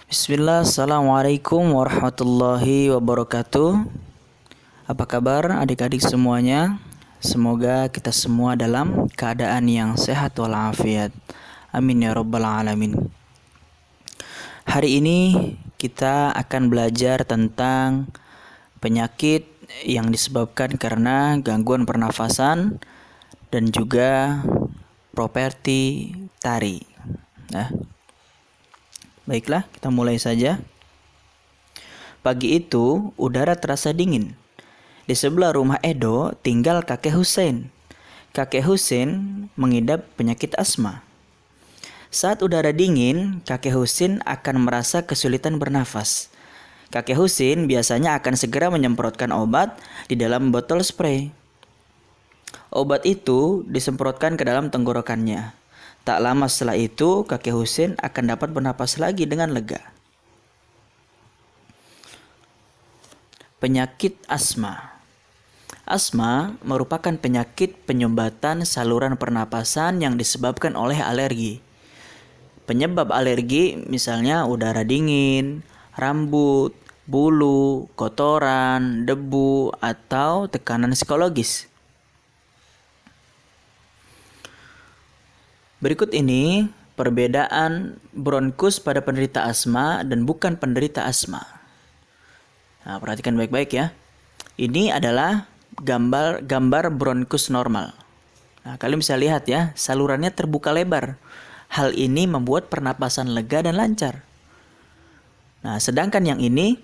Bismillah, Assalamualaikum warahmatullahi wabarakatuh. Apa kabar adik-adik semuanya? Semoga kita semua dalam keadaan yang sehat walafiat. Amin ya rabbal alamin. Hari ini kita akan belajar tentang penyakit yang disebabkan karena gangguan pernafasan dan juga properti tari. Nah, baiklah, kita mulai saja. Pagi itu, udara terasa dingin. Di sebelah rumah Edo tinggal kakek Hussein. Kakek Hussein mengidap penyakit asma. Saat udara dingin, kakek Hussein akan merasa kesulitan bernafas. Kakek Hussein biasanya akan segera menyemprotkan obat di dalam botol spray. Obat itu disemprotkan ke dalam tenggorokannya. Tak lama setelah itu, kakek Hussein akan dapat bernapas lagi dengan lega. Penyakit asma. Asma merupakan penyakit penyumbatan saluran pernapasan yang disebabkan oleh alergi. Penyebab alergi misalnya udara dingin, rambut, bulu, kotoran, debu, atau tekanan psikologis. Berikut ini perbedaan bronkus pada penderita asma dan bukan penderita asma. Nah, perhatikan baik-baik ya. Ini adalah gambar bronkus normal. Nah, kalian bisa lihat ya, salurannya terbuka lebar. Hal ini membuat pernapasan lega dan lancar. Nah, sedangkan yang ini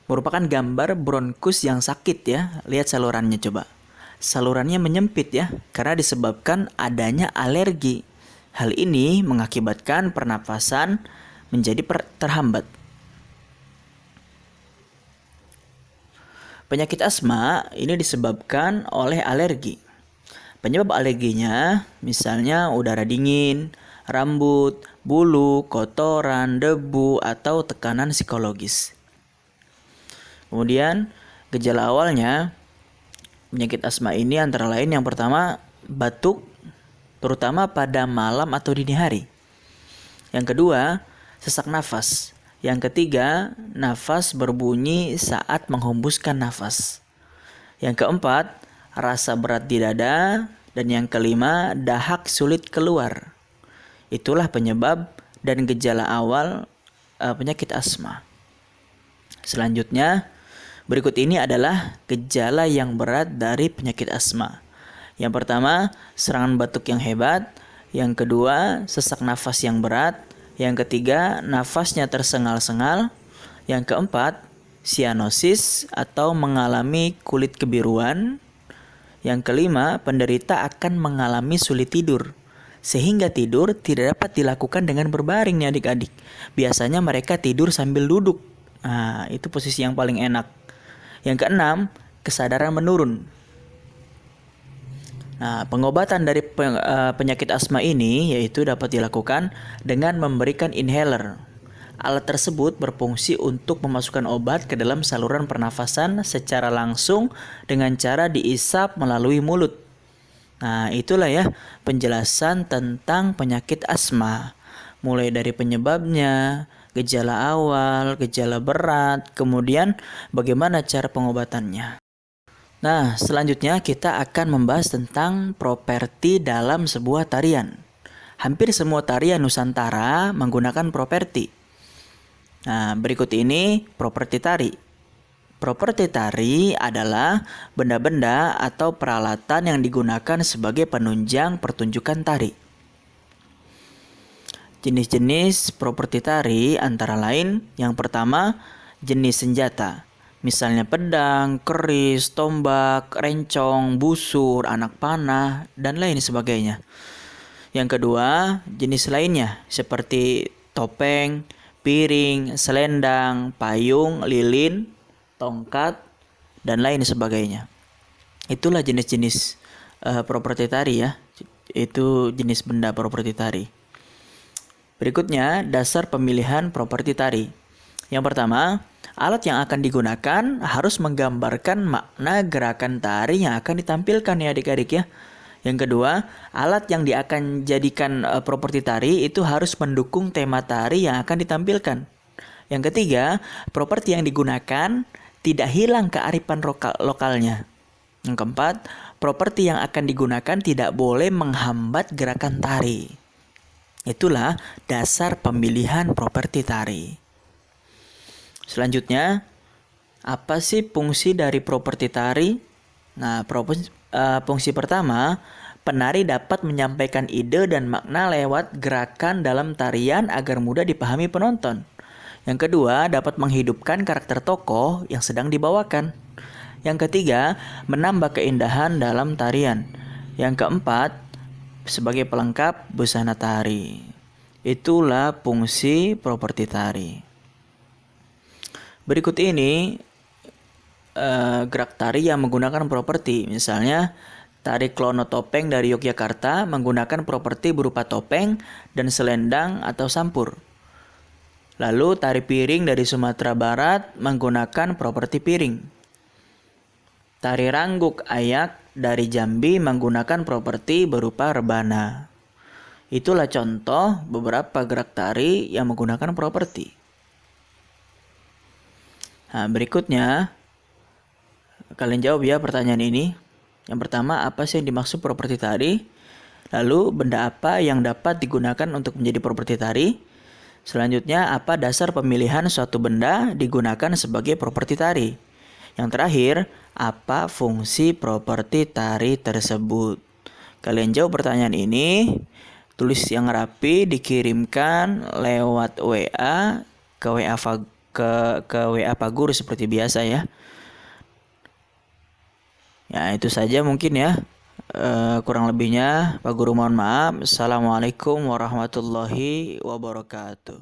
merupakan gambar bronkus yang sakit ya. Lihat salurannya coba. Salurannya menyempit ya, karena disebabkan adanya alergi. Hal ini mengakibatkan pernapasan menjadi terhambat. Penyakit asma ini disebabkan oleh alergi. Penyebab alerginya misalnya udara dingin, rambut, bulu, kotoran, debu, atau tekanan psikologis. Kemudian gejala awalnya penyakit asma ini antara lain yang pertama batuk, terutama pada malam atau dini hari. Yang kedua, sesak nafas. Yang ketiga, nafas berbunyi saat menghembuskan nafas. Yang keempat, rasa berat di dada. Dan yang kelima, dahak sulit keluar. Itulah penyebab dan gejala awal penyakit asma. Selanjutnya, berikut ini adalah gejala yang berat dari penyakit asma. Yang pertama, serangan batuk yang hebat. Yang kedua, sesak nafas yang berat. Yang ketiga, nafasnya tersengal-sengal. Yang keempat, sianosis atau mengalami kulit kebiruan. Yang kelima, penderita akan mengalami sulit tidur. Sehingga tidur tidak dapat dilakukan dengan berbaring nih adik-adik. Biasanya mereka tidur sambil duduk. Nah, itu posisi yang paling enak. Yang keenam, kesadaran menurun. Nah, pengobatan dari penyakit asma ini yaitu dapat dilakukan dengan memberikan inhaler. Alat tersebut berfungsi untuk memasukkan obat ke dalam saluran pernafasan secara langsung dengan cara diisap melalui mulut. Nah, itulah ya penjelasan tentang penyakit asma. Mulai dari penyebabnya, gejala awal, gejala berat, kemudian bagaimana cara pengobatannya. Nah, selanjutnya kita akan membahas tentang properti dalam sebuah tarian. Hampir semua tarian Nusantara menggunakan properti. Nah, berikut ini properti tari. Properti tari adalah benda-benda atau peralatan yang digunakan sebagai penunjang pertunjukan tari. Jenis-jenis properti tari antara lain yang pertama, jenis senjata. Misalnya pedang, keris, tombak, rencong, busur, anak panah, dan lain sebagainya. Yang kedua, jenis lainnya seperti topeng, piring, selendang, payung, lilin, tongkat, dan lain sebagainya. Itulah jenis-jenis properti tari ya. Itu jenis benda properti tari. Berikutnya, dasar pemilihan properti tari. Yang pertama, alat yang akan digunakan harus menggambarkan makna gerakan tari yang akan ditampilkan ya adik-adik ya. Yang kedua, alat yang akan jadikan properti tari itu harus mendukung tema tari yang akan ditampilkan. Yang ketiga, properti yang digunakan tidak hilang kearifan lokalnya. Yang keempat, properti yang akan digunakan tidak boleh menghambat gerakan tari. Itulah dasar pemilihan properti tari. Selanjutnya, apa sih fungsi dari properti tari? Nah, fungsi pertama, penari dapat menyampaikan ide dan makna lewat gerakan dalam tarian agar mudah dipahami penonton. Yang kedua, dapat menghidupkan karakter tokoh yang sedang dibawakan. Yang ketiga, menambah keindahan dalam tarian. Yang keempat, sebagai pelengkap busana tari. Itulah fungsi properti tari. Berikut ini gerak tari yang menggunakan properti. Misalnya, tari Klono Topeng dari Yogyakarta menggunakan properti berupa topeng dan selendang atau sampur. Lalu tari piring dari Sumatera Barat menggunakan properti piring. Tari Rangguk Ayak dari Jambi menggunakan properti berupa rebana. Itulah contoh beberapa gerak tari yang menggunakan properti. Nah, berikutnya kalian jawab ya pertanyaan ini. Yang pertama, apa sih yang dimaksud properti tari? Lalu, benda apa yang dapat digunakan untuk menjadi properti tari? Selanjutnya, apa dasar pemilihan suatu benda digunakan sebagai properti tari? Yang terakhir, apa fungsi properti tari tersebut? Kalian jawab pertanyaan ini, tulis yang rapi, dikirimkan lewat WA ke WA Pak Guru seperti biasa ya. Ya, itu saja mungkin ya. Kurang lebihnya Pak Guru mohon maaf. Assalamualaikum warahmatullahi wabarakatuh.